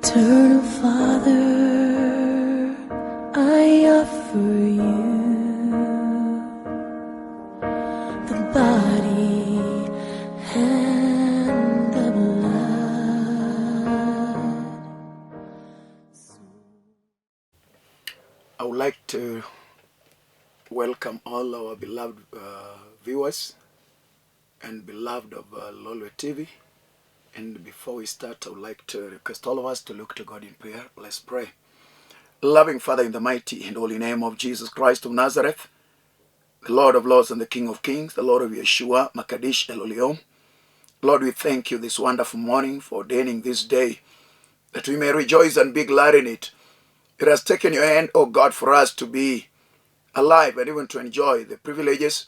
Eternal Father, I offer you the body and the blood. I would like to welcome all our beloved viewers and beloved of Lolwe TV. And before we start, I would like to request all of us to look to God in prayer. Let's pray. Loving Father, in the mighty and holy name of Jesus Christ of Nazareth, the Lord of Lords and the King of Kings, the Lord of Yeshua, Makadish Eloliom. Lord, we thank you this wonderful morning for ordaining this day, that we may rejoice and be glad in it. It has taken your hand, O God, for us to be alive and even to enjoy the privileges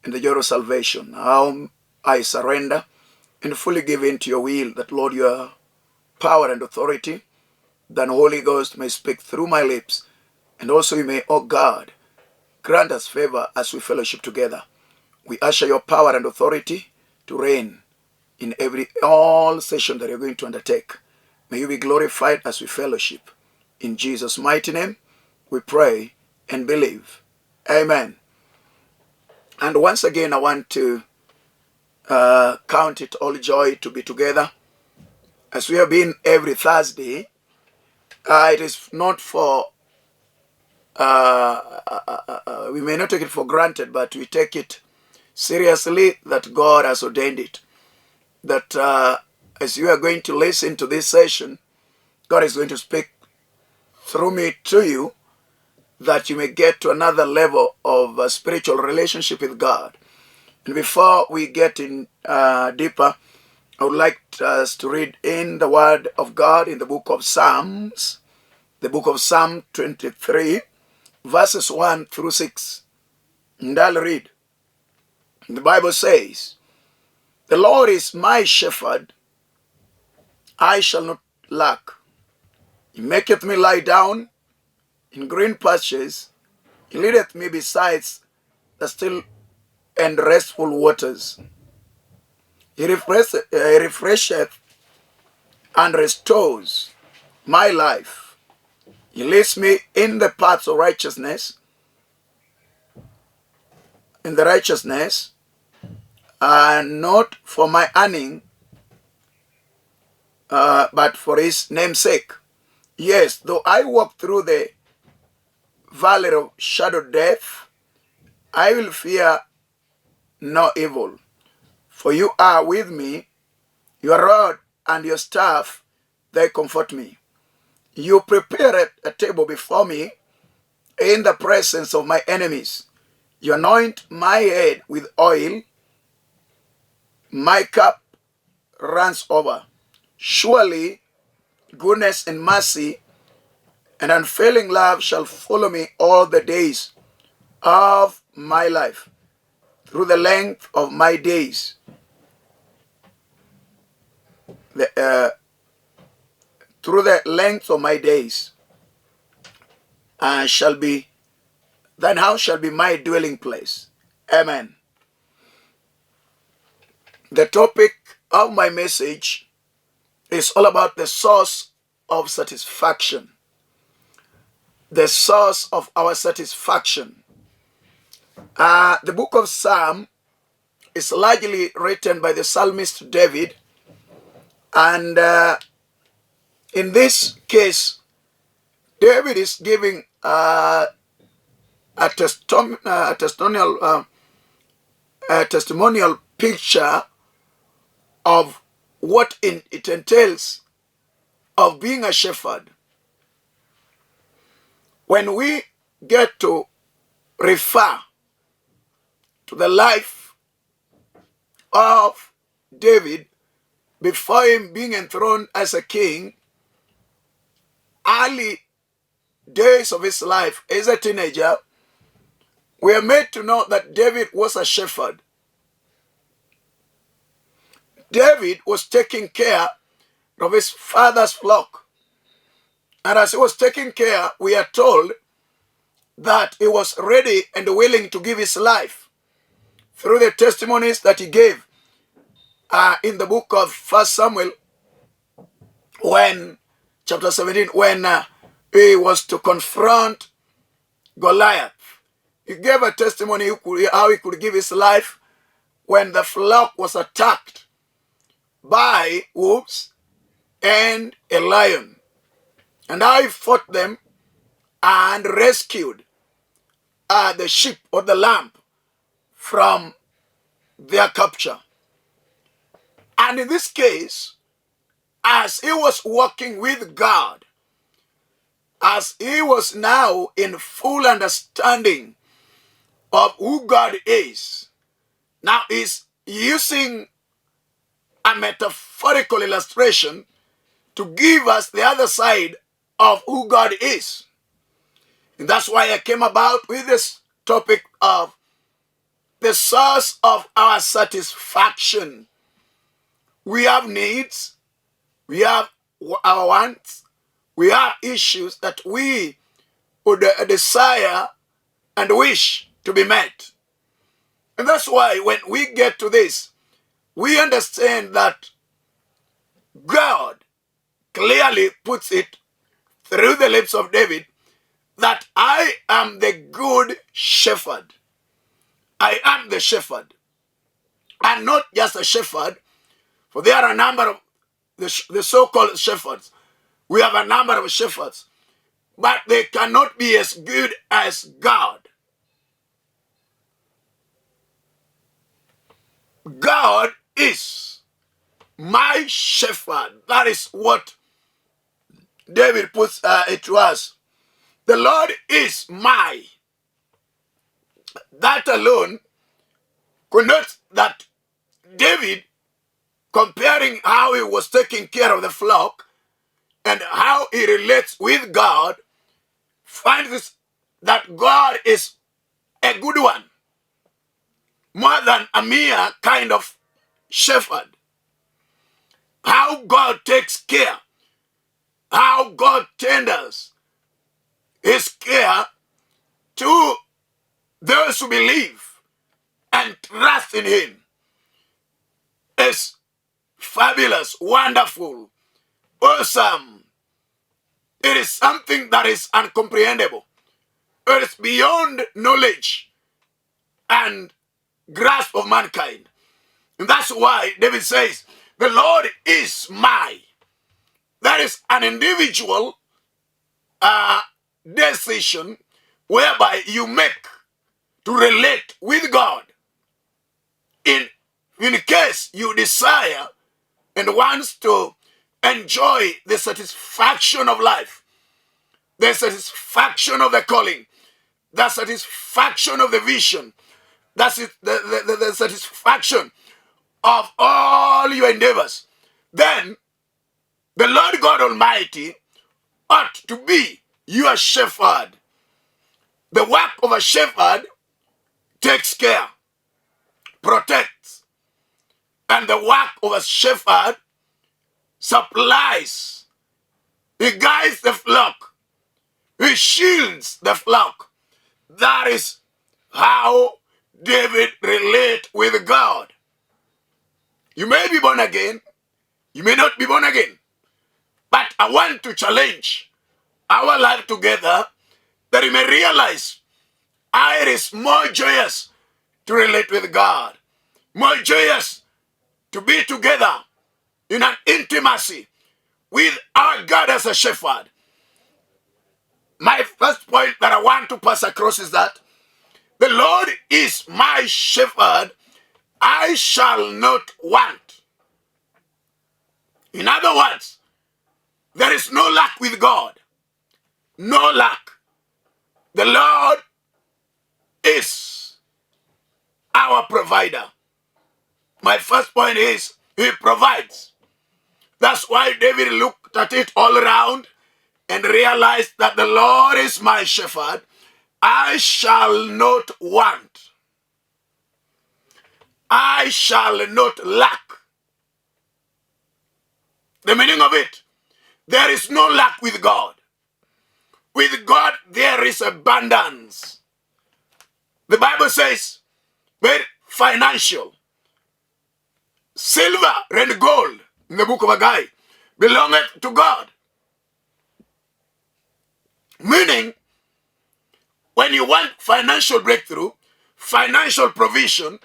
and the joy of salvation. Now I surrender and fully give in to your will, that, Lord, your power and authority, that the Holy Ghost may speak through my lips, and also you may, O God, grant us favor as we fellowship together. We usher your power and authority to reign in all session that you're going to undertake. May you be glorified as we fellowship. In Jesus' mighty name, we pray and believe. Amen. And once again, I want to count it all joy to be together. As we have been every Thursday, it is not for, we may not take it for granted, but we take it seriously that God has ordained it. That as you are going to listen to this session, God is going to speak through me to you, that you may get to another level of spiritual relationship with God. And before we get in deeper, I would like us to read in the Word of God in the book of Psalms, the book of Psalm 23, verses 1 through 6. And I'll read. The Bible says, "The Lord is my shepherd, I shall not lack. He maketh me lie down in green pastures. He leadeth me beside the still and restful waters. He refresheth and restores my life. He leads me in the paths of righteousness, and not for my earning, but for his name's sake. Yes, though I walk through the valley of shadow of death, I will fear no evil. For you are with me, your rod and your staff, they comfort me. You prepare a table before me in the presence of my enemies. You anoint my head with oil, my cup runs over. Surely goodness and mercy and unfailing love shall follow me all the days of my life. Through the length of my days, through the length of my days, thine house shall be my dwelling place. Amen." The topic of my message is all about the source of satisfaction. The source of our satisfaction. The book of Psalm is largely written by the psalmist David. And in this case, David is giving a testimonial picture of what it entails of being a shepherd. When we get to refer to the life of David before him being enthroned as a king, early days of his life as a teenager, we are made to know that David was a shepherd. David was taking care of his father's flock. And as he was taking care, we are told that he was ready and willing to give his life through the testimonies that he gave in the book of 1 Samuel, when chapter 17, when he was to confront Goliath. He gave a testimony how he could give his life when the flock was attacked by wolves and a lion, and how he fought them and rescued the sheep or the lamb from their capture. And in this case, as he was walking with God, as he was now in full understanding of who God is, now he's using a metaphorical illustration to give us the other side of who God is. And that's why I came about with this topic of the source of our satisfaction. We have needs, we have our wants, we have issues that we would desire and wish to be met. And that's why when we get to this, we understand that God clearly puts it through the lips of David that I am the good shepherd. I am the shepherd. And not just a shepherd, for there are a number of the so-called shepherds. We have a number of shepherds, but they cannot be as good as God. God is my shepherd. That is what David puts it to us. The Lord is my. That alone connotes that David, comparing how he was taking care of the flock and how he relates with God, finds that God is a good one, more than a mere kind of shepherd. How God takes care, how God tenders his care to those who believe and trust in him is fabulous, wonderful, awesome. It is something that is uncomprehendable. It is beyond knowledge and grasp of mankind. And that's why David says, the Lord is my. That is an individual decision whereby you make to relate with God. In case you desire and wants to enjoy the satisfaction of life, the satisfaction of the calling, the satisfaction of the vision, that's it, the satisfaction of all your endeavors, then the Lord God Almighty ought to be your shepherd. The work of a shepherd takes care, protects, and the work of a shepherd supplies. He guides the flock. He shields the flock. That is how David relates with God. You may be born again. You may not be born again. But I want to challenge our life together that you may realize it is more joyous to relate with God. More joyous to be together in an intimacy with our God as a shepherd. My first point that I want to pass across is that the Lord is my shepherd, I shall not want. In other words, there is no lack with God. No lack. The Lord is our provider. My first point is he provides. That's why David looked at it all around and realized that the Lord is my shepherd. I shall not want. I shall not lack. The meaning of it, there is no lack with God. With God, there is abundance. The Bible says, very financial. Silver and gold, in the book of Haggai, belongeth to God. Meaning, when you want financial breakthrough, financial provision,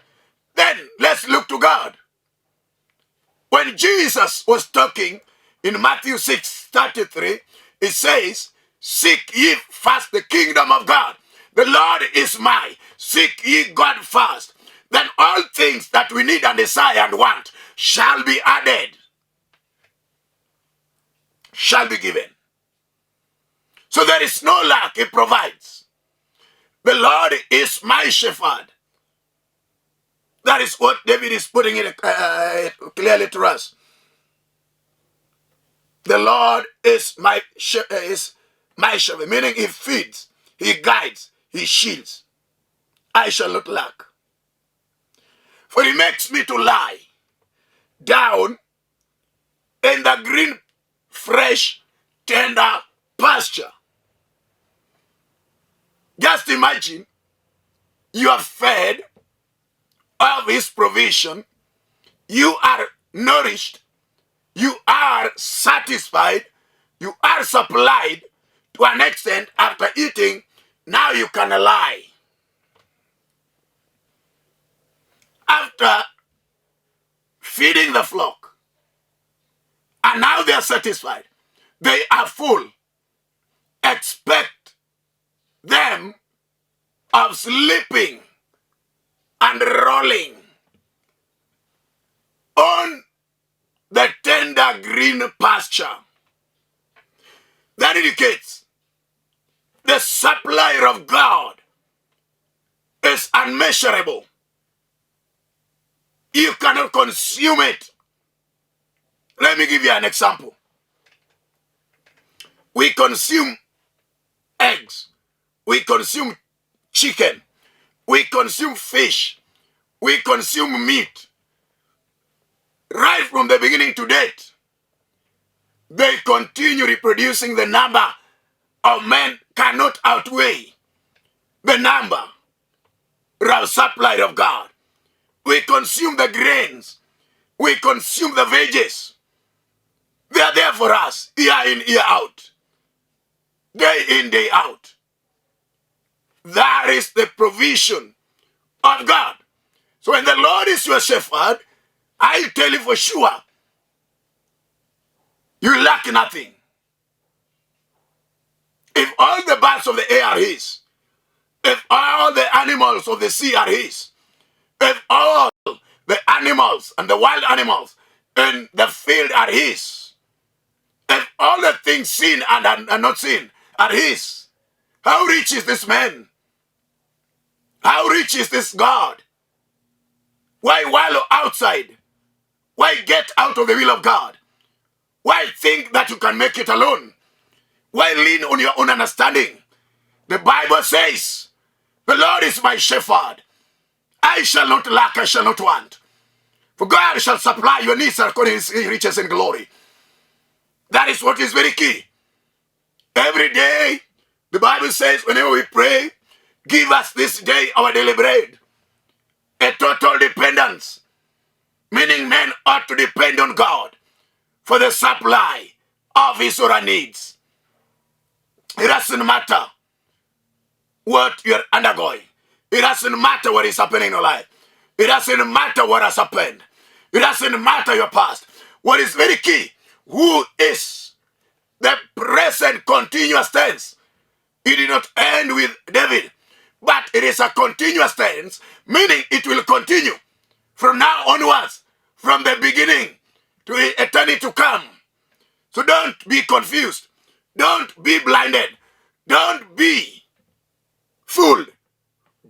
then let's look to God. When Jesus was talking in Matthew 6:33, it says, seek ye first the kingdom of God. The Lord is my. Seek ye God first. Then all things that we need and desire and want shall be added, shall be given. So there is no lack, he provides. The Lord is my shepherd. That is what David is putting it clearly to us. The Lord is my shepherd, meaning he feeds, he guides, he shields. I shall not lack. For he makes me to lie down in the green, fresh, tender pasture. Just imagine you are fed of his provision, you are nourished, you are satisfied, you are supplied to an extent. After eating, now you can lie. After feeding the flock, and now they are satisfied, they are full, expect them of sleeping and rolling on the tender green pasture. That indicates the supply of God is unmeasurable. You cannot consume it. Let me give you an example. We consume eggs. We consume chicken. We consume fish. We consume meat. Right from the beginning to date, they continue reproducing. The number of men cannot outweigh the number of supply of God. We consume the grains. We consume the veggies. They are there for us, year in, year out. Day in, day out. That is the provision of God. So when the Lord is your shepherd, I tell you for sure, you lack nothing. If all the birds of the air are his, if all the animals of the sea are his, if all the animals and the wild animals in the field are his, if all the things seen and not seen are his, how rich is this man? How rich is this God? Why wallow outside? Why get out of the will of God? Why think that you can make it alone? Why lean on your own understanding? The Bible says, the Lord is my shepherd. I shall not lack, I shall not want. For God shall supply your needs according to his riches and glory. That is what is very key. Every day, the Bible says, whenever we pray, give us this day our daily bread. A total dependence. Meaning men ought to depend on God for the supply of his or her needs. It doesn't matter what you're undergoing. It doesn't matter what is happening in your life. It doesn't matter what has happened. It doesn't matter your past. What is very key, who is the present continuous tense. It did not end with David, but it is a continuous tense, meaning it will continue from now onwards, from the beginning to eternity to come. So don't be confused. Don't be blinded. Don't be fooled.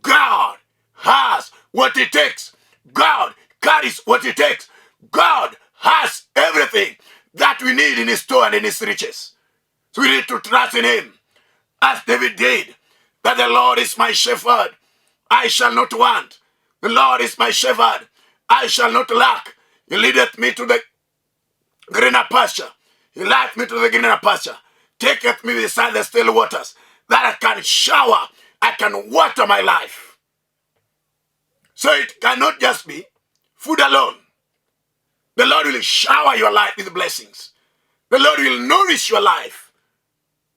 God has what it takes. God carries what it takes. God has everything that we need in his store and in his riches. So we need to trust in him, as David did, that the Lord is my shepherd, I shall not want. The Lord is my shepherd, I shall not lack. He leadeth me to the greener pasture. He leadeth me to the greener pasture. Taketh me beside the still waters, that I can shower, I can water my life. So it cannot just be food alone. The Lord will shower your life with blessings. The Lord will nourish your life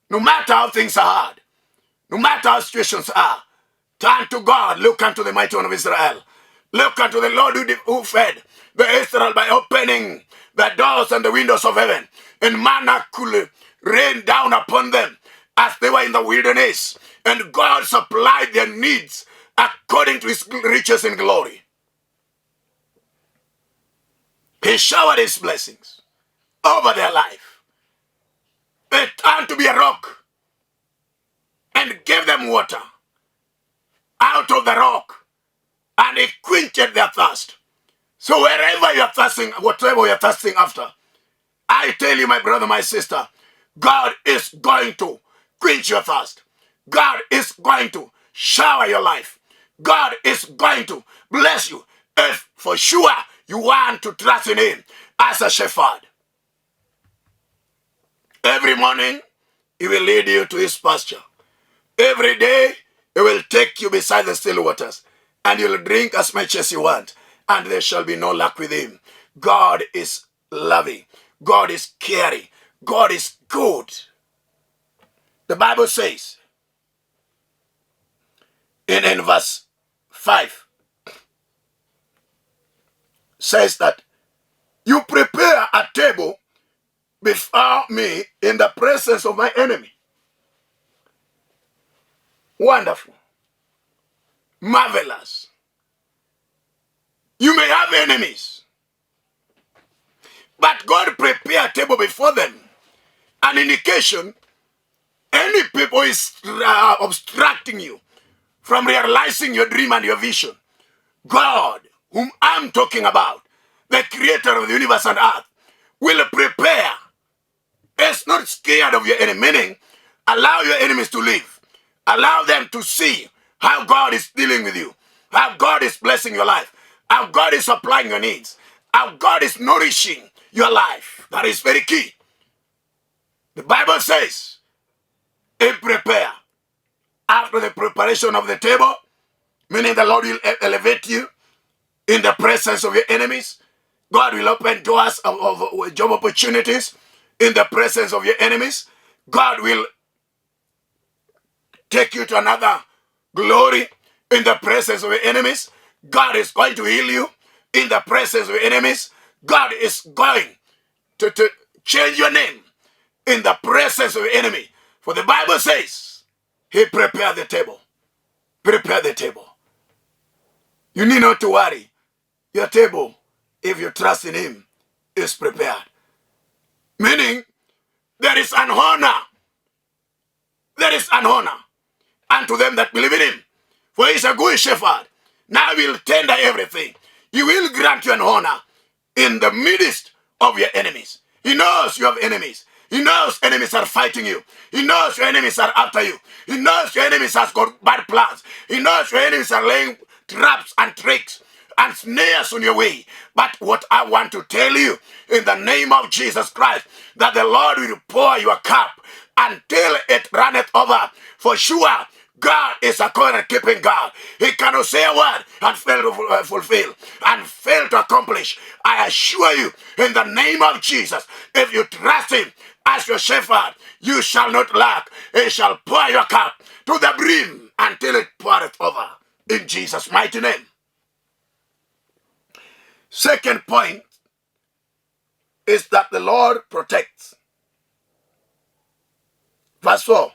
No matter how things are hard, no matter how situations are, turn to God. Look unto the mighty one of Israel. Look unto the Lord who fed the Israel by opening the doors and the windows of heaven. And manna could rain down upon them as they were in the wilderness. And God supplied their needs according to his riches in glory. He showered his blessings over their life. They turned to be a rock and gave them water out of the rock, and it quenched their thirst. So wherever you're thirsting, whatever you're thirsting after, I tell you, my brother, my sister, God is going to quench your thirst. God is going to shower your life. God is going to bless you if for sure you want to trust in him as a shepherd. Every morning, he will lead you to his pasture. Every day, he will take you beside the still waters, and you'll drink as much as you want, and there shall be no lack with him. God is loving. God is caring. God is good. The Bible says in verse 5, says that you prepare a table before me in the presence of my enemy. Wonderful. Marvelous. You may have enemies, but God prepared a table before them. An indication any people is obstructing you from realizing your dream and your vision. God, whom I'm talking about, the creator of the universe and earth, will prepare. It's not scared of your enemy, meaning allow your enemies to live. Allow them to see how God is dealing with you, how God is blessing your life, how God is supplying your needs, how God is nourishing your life. That is very key. The Bible says, prepare. After the preparation of the table, meaning the Lord will elevate you in the presence of your enemies. God will open doors of job opportunities in the presence of your enemies. God will take you to another glory in the presence of your enemies. God is going to heal you in the presence of your enemies. God is going to change your name in the presence of your enemy. For the Bible says, he prepared the table. Prepare the table. You need not to worry. Your table, if you trust in him, is prepared. Meaning, there is an honor. There is an honor unto them that believe in him. For he is a good shepherd. Now he will tender everything. He will grant you an honor in the midst of your enemies. He knows you have enemies. He knows enemies are fighting you. He knows your enemies are after you. He knows your enemies has got bad plans. He knows your enemies are laying traps and tricks and snares on your way. But what I want to tell you in the name of Jesus Christ, that the Lord will pour your cup until it runneth over. For sure, God is a covenant-keeping God. He cannot say a word and fail to fulfill and fail to accomplish. I assure you, in the name of Jesus, if you trust him as your shepherd, you shall not lack. He shall pour your cup to the brim until it poureth over. In Jesus' mighty name. Second point is that the Lord protects. Verse 4.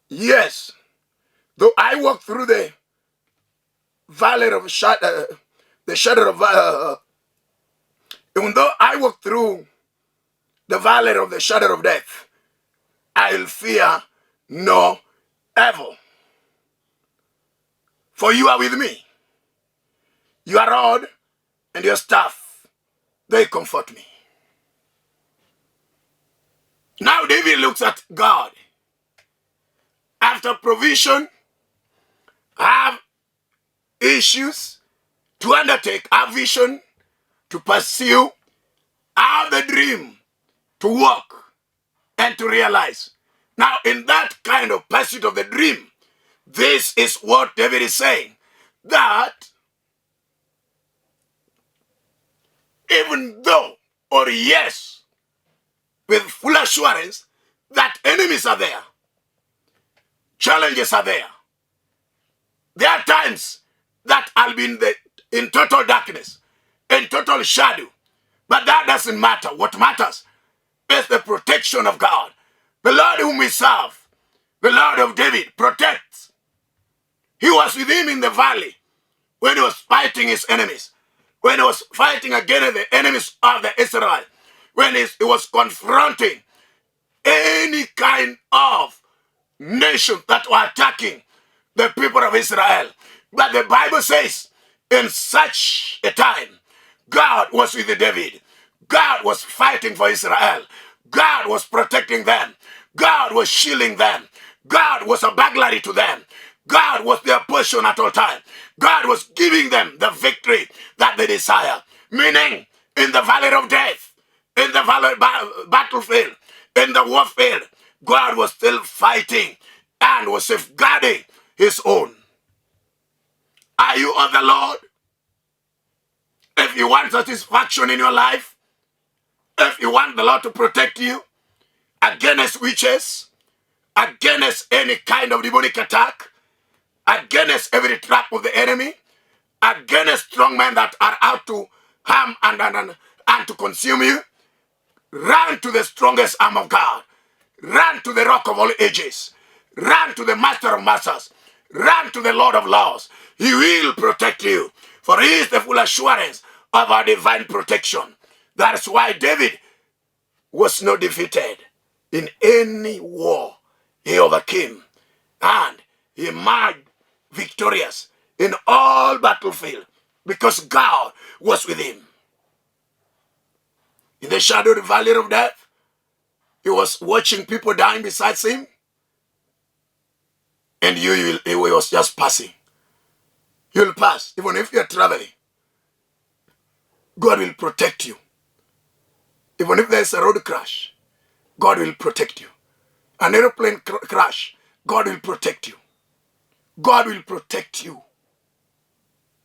Yes, though I walk through the valley of shadow, the shadow of even though I walk through the valley of the shadow of death, I will fear no evil. For you are with me. Your rod and your staff, they comfort me. Now David looks at God. After provision, have issues to undertake, have vision to pursue, have the dream to walk and to realize. Now, in that kind of pursuit of the dream, this is what David is saying, that even though, or yes, with full assurance, that enemies are there. Challenges are there. There are times that I'll be in total darkness, in total shadow. But that doesn't matter. What matters is the protection of God. The Lord whom we serve, the Lord of David, protects. He was with him in the valley when he was fighting his enemies, when he was fighting against the enemies of the Israelites, when he was confronting any kind of nation that were attacking the people of Israel. But the Bible says, in such a time, God was with David. God was fighting for Israel. God was protecting them. God was shielding them. God was a burglary to them. God was their portion at all times. God was giving them the victory that they desire. Meaning, in the valley of death, in the valley battlefield, in the warfield, God was still fighting and was safeguarding his own. Are you of the Lord? If you want satisfaction in your life, if you want the Lord to protect you against witches, against any kind of demonic attack, against every trap of the enemy, against strong men that are out to harm and to consume you, run to the strongest arm of God. Run to the rock of all ages. Run to the master of masters. Run to the Lord of laws. He will protect you. For he is the full assurance of our divine protection. That's why David was not defeated in any war. He overcame. And he emerged victorious in all battlefield because God was with him. In the shadow of the valley of death, he was watching people dying beside him. And he was just passing. You'll pass. Even if you're traveling, God will protect you. Even if there's a road crash, God will protect you. An airplane crash, God will protect you. God will protect you.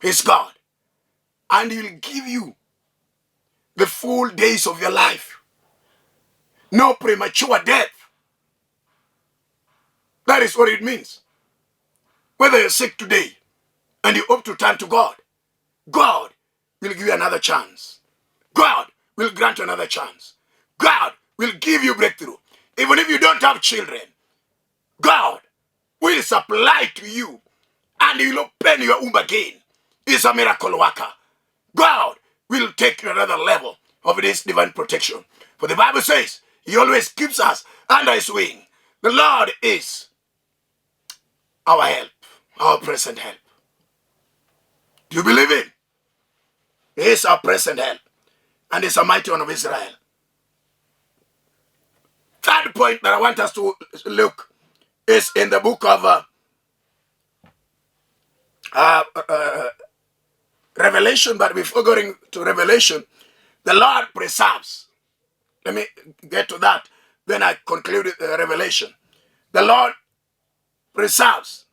He's God. And he will give you the full days of your life. No premature death. That is what it means. Whether you're sick today and you hope to turn to God, God will give you another chance. God will grant you another chance. God will give you breakthrough. Even if you don't have children, God will supply to you and he will open your womb again. He's a miracle worker. God will take you to another level of this divine protection. For the Bible says he always keeps us under his wing. The Lord is our help, our present help. Do you believe him? He is our present help. And is a mighty one of Israel. Third point that I want us to look is in the book of Revelation. But before going to Revelation, the Lord preserves. Let me get to that. Then I conclude Revelation. The Lord preserves.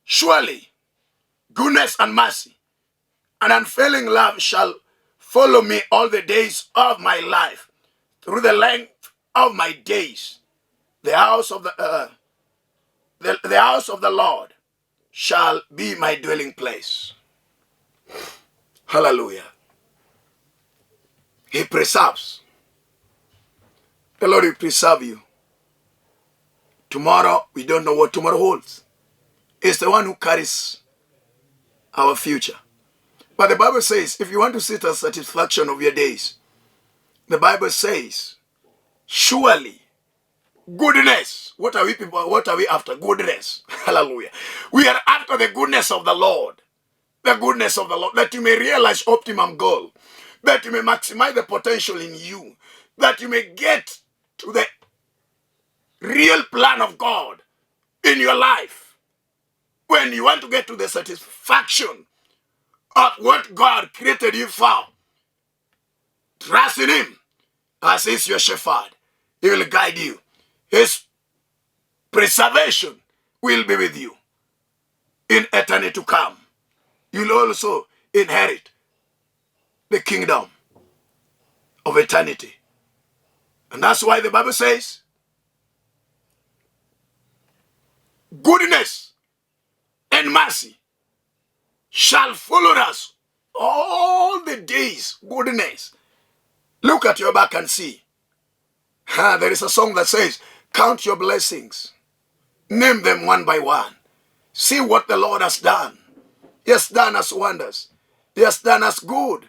Surely goodness and mercy and unfailing love shall follow me all the days of my life. Through the length of my days, the house of the house of the Lord shall be my dwelling place. Hallelujah. He preserves. The Lord will preserve you. Tomorrow, we don't know what tomorrow holds. It's the one who carries our future. But the Bible says, if you want to see the satisfaction of your days, the Bible says, surely goodness. What are we people? What are we after? Goodness. Hallelujah. We are after the goodness of the Lord. The goodness of the Lord. That you may realize optimum goal. That you may maximize the potential in you. That you may get to the real plan of God in your life. When you want to get to the satisfaction of what God created you for, trust in him as he's your shepherd. He will guide you. His preservation will be with you in eternity to come. You'll also inherit the kingdom of eternity. And that's why the Bible says, goodness and mercy shall follow us all the days. Goodness. Look at your back and see. There is a song that says, count your blessings. Name them one by one. See what the Lord has done. He has done us wonders. He has done us good.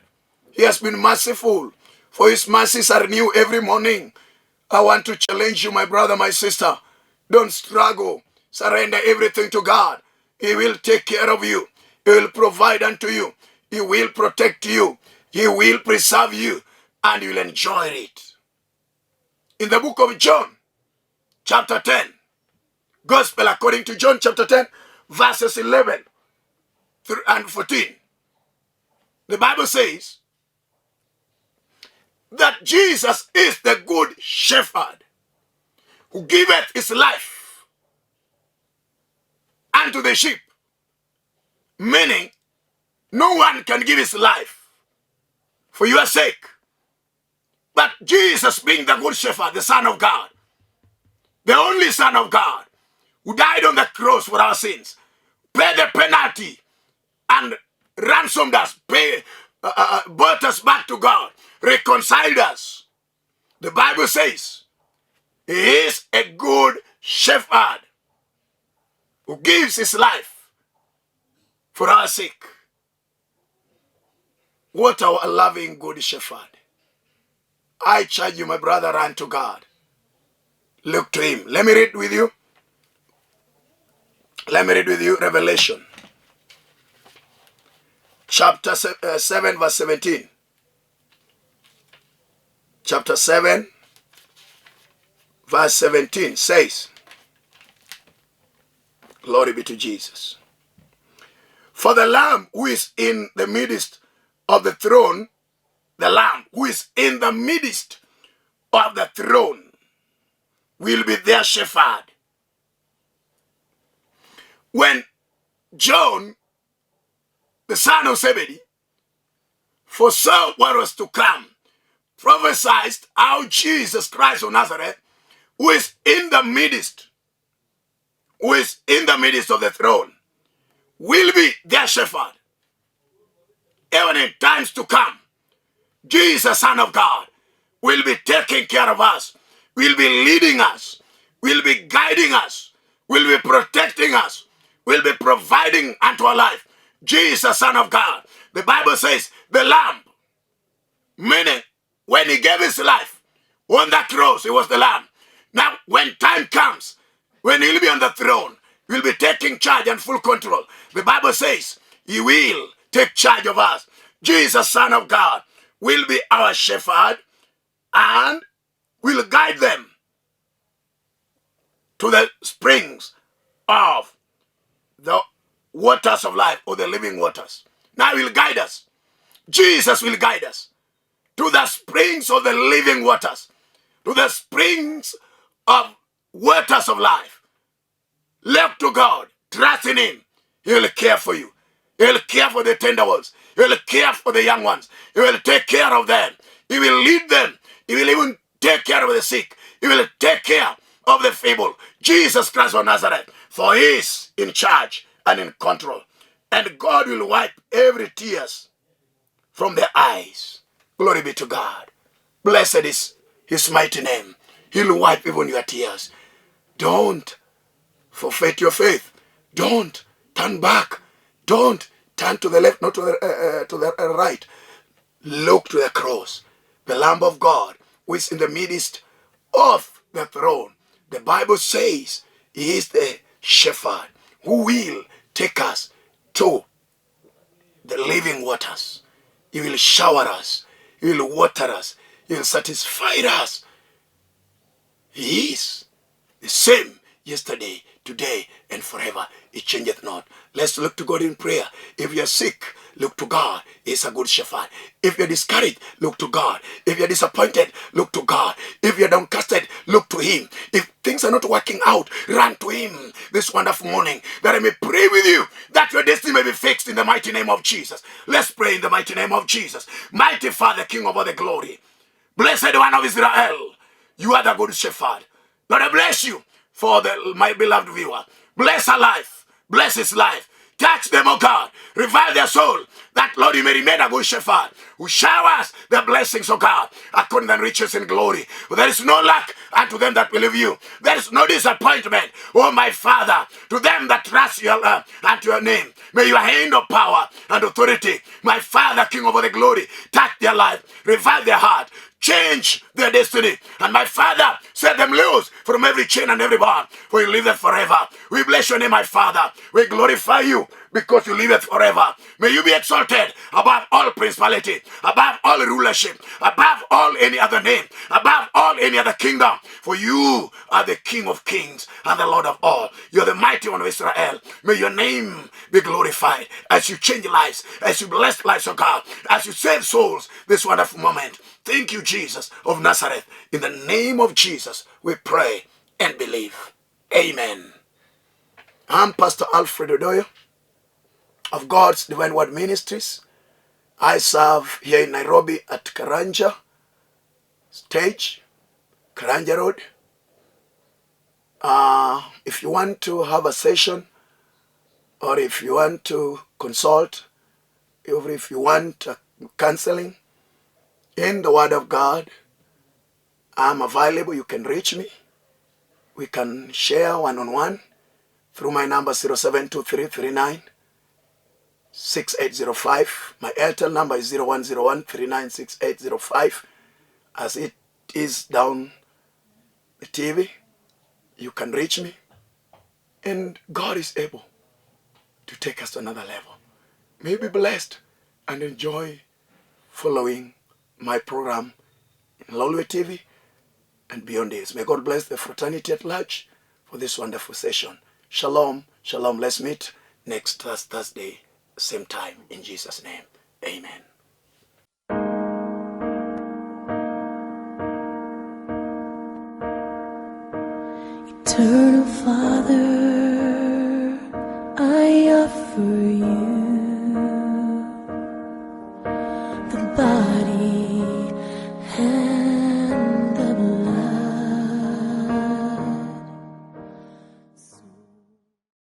He has been merciful. For his mercies are new every morning. I want to challenge you, my brother, my sister. Don't struggle. Surrender everything to God. He will take care of you. He will provide unto you. He will protect you. He will preserve you. And you will enjoy it. In the book of John, chapter 10, Gospel according to John chapter 10, verses 11 and 14. The Bible says that Jesus is the good shepherd who giveth his life unto the sheep. Meaning, no one can give his life for your sake. But Jesus, being the good shepherd, the Son of God, the only Son of God, who died on the cross for our sins, paid the penalty and ransomed us, brought us back to God, reconciled us. The Bible says he is a good shepherd who gives his life for our sake. What a loving good shepherd. I charge you, my brother, run to God. Look to him. Let me read with you. Let me read with you Revelation. Chapter 7, verse 17. Chapter 7, verse 17 says, glory be to Jesus. For the Lamb who is in the midst of the throne, the Lamb who is in the midst of the throne will be their shepherd. When John, the son of Zebedee, foresaw what was to come, prophesied how Jesus Christ of Nazareth, who is in the midst of the throne, will be their shepherd. Even in times to come, Jesus, Son of God, will be taking care of us, will be leading us, will be guiding us, will be protecting us, will be providing unto our life. Jesus, Son of God. The Bible says the Lamb, meaning when he gave his life on that cross, he was the Lamb. Now, when time comes, when he'll be on the throne, he'll be taking charge and full control. The Bible says he will take charge of us. Jesus, Son of God, will be our shepherd and will guide them to the springs of the waters of life, or the living waters. Now he will guide us. Jesus will guide us to the springs of the living waters, to the springs of waters of life. Look to God. Trust in him. He will care for you. He will care for the tender ones. He will care for the young ones. He will take care of them. He will lead them. He will even take care of the sick. He will take care of the feeble. Jesus Christ of Nazareth, for he is in charge and in control. And God will wipe every tears from their eyes. Glory be to God. Blessed is his mighty name. He'll wipe even your tears. Don't forfeit your faith. Don't turn back. Don't turn to the left, not to the right. Look to the cross. The Lamb of God who is in the midst of the throne. The Bible says he is the shepherd who will take us to the living waters. He will shower us. He will water us. He will satisfy us. He is the same yesterday, today, and forever. It changeth not. Let's look to God in prayer. If you're sick, look to God. He's a good shepherd. If you're discouraged, look to God. If you're disappointed, look to God. If you're downcasted, look to him. If things are not working out, run to him this wonderful morning, that I may pray with you, that your destiny may be fixed in the mighty name of Jesus. Let's pray in the mighty name of Jesus. Mighty Father, King of all the glory, blessed one of Israel, you are the good shepherd. Lord, I bless you for my beloved viewer. Bless her life. Bless his life. Touch them, oh God. Revive their soul. That, Lord, you may remain a good shepherd who showers the blessings, oh God, according to riches in glory. For there is no lack unto them that believe you. There is no disappointment, oh my Father, to them that trust your love and your name. May your hand of power and authority, my Father, King over the glory, touch their life, revive their heart, change their destiny. And my Father, set them loose from every chain and every bond, for you live forever. We bless your name, my Father. We glorify you because you live forever. May you be exalted above all principality, above all rulership, above all any other name, above all any other kingdom. For you are the King of kings and the Lord of all. You're the mighty one of Israel. May your name be glorified as you change lives, as you bless lives, of God, as you save souls this wonderful moment. Thank you, Jesus of Nazareth. In the name of Jesus, we pray and believe. Amen. I'm Pastor Alfred Odoyo of God's Divine Word Ministries. I serve here in Nairobi at Karanja Stage, Karanja Road. If you want to have a session, or if you want to consult, or if you want counseling in the Word of God, I'm available. You can reach me. We can share one-on-one through my number 0723396805. My Airtel number is 0101396805. As it is down the TV, you can reach me. And God is able to take us to another level. May you be blessed and enjoy following my program in Odoyo TV and beyond this. May God bless the fraternity at large for this wonderful session. Shalom, shalom. Let's meet next Thursday, same time, in Jesus' name. Amen. Eternal Father, I offer you